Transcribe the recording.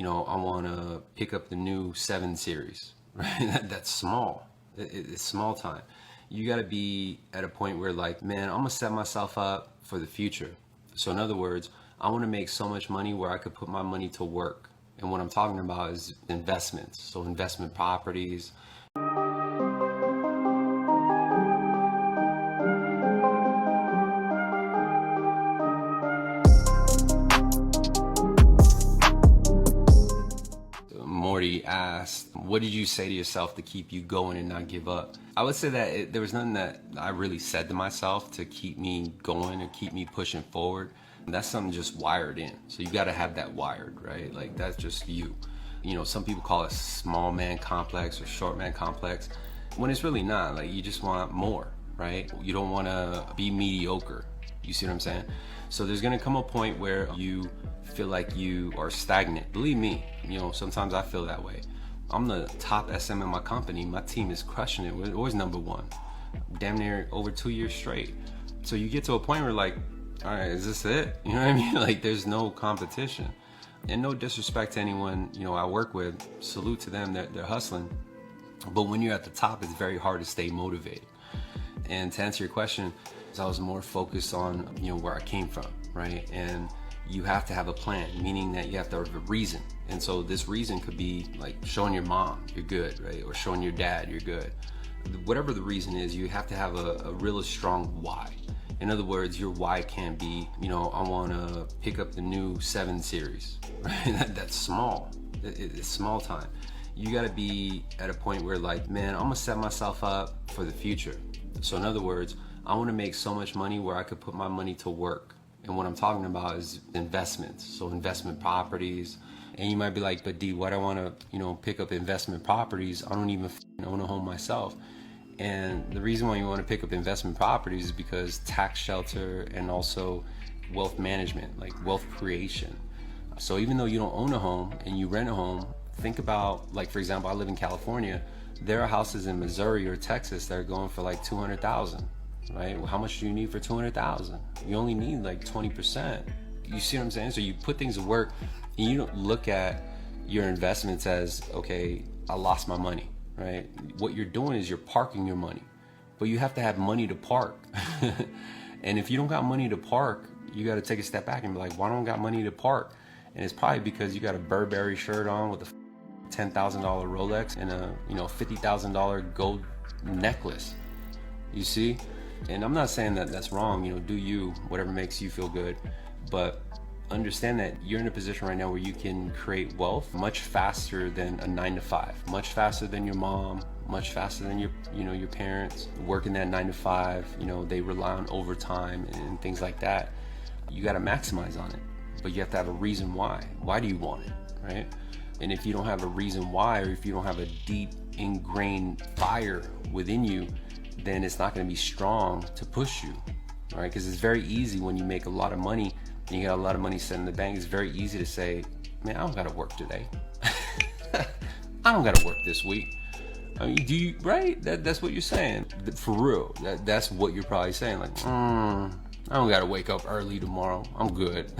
I want to pick up the new 7 series, right? That's small. It's small time. You got to be at a point where like, man, I'm going to set myself up for the future. So in other words, I want to make so much money where I could put my money to work. And what I'm talking about is investments. So investment properties. Morty asked, what did you say to yourself to keep you going and not give up? I would say that there was nothing that I really said to myself to keep me going and keep me pushing forward. That's something just wired in. So you got to have that wired, right? Like that's just you. Some people call it small man complex or short man complex, when it's really not. Like you just want more, right? You don't want to be mediocre. You see what I'm saying? So there's going to come a point where you feel like you are stagnant. Believe me, sometimes I feel that way. I'm the top SM in my company. My team is crushing it. We're always #1. Damn near over 2 years straight. So you get to a point where like, all right, is this it? You know what I mean? Like there's no competition. And no disrespect to anyone, I work with, salute to them, they're hustling. But when you're at the top, it's very hard to stay motivated. And to answer your question, I was more focused on, where I came from, right? And you have to have a plan, meaning that you have to have a reason. And so this reason could be like showing your mom you're good, right? Or showing your dad you're good. Whatever the reason is, you have to have a really strong why. In other words, your why can't be, I want to pick up the new 7 series, right? That's small. It's small time. You got to be at a point where like, man, I'm going to set myself up for the future. So in other words, I want to make so much money where I could put my money to work. And what I'm talking about is investments. So investment properties. And you might be like, but D, why do I want to, pick up investment properties? I don't even own a home myself. And the reason why you want to pick up investment properties is because tax shelter and also wealth management, like wealth creation. So even though you don't own a home and you rent a home, think about, like, for example, I live in California. There are houses in Missouri or Texas that are going for like 200,000, right? Well, how much do you need for 200,000? You only need like 20%. You see what I'm saying? So you put things to work and you don't look at your investments as, okay, I lost my money, right? What you're doing is you're parking your money, but you have to have money to park. And if you don't got money to park, you got to take a step back and be like, why don't I got money to park? And it's probably because you got a Burberry shirt on with a $10,000 Rolex and a $50,000 gold necklace. You see? And I'm not saying that that's wrong, do you, whatever makes you feel good, but understand that you're in a position right now where you can create wealth much faster than a 9-to-5, much faster than your mom, much faster than your parents working that 9-to-5. They rely on overtime and things like that. You got to maximize on it, but you have to have a reason why. Why do you want it, right? And if you don't have a reason why, or if you don't have a deep ingrained fire within you, then it's not going to be strong to push you, right? Because it's very easy when you make a lot of money and you got a lot of money set in the bank. It's very easy to say, man, I don't got to work today. I don't got to work this week. I mean, do you, right? That's what you're saying. For real, that's what you're probably saying. Like, I don't got to wake up early tomorrow. I'm good.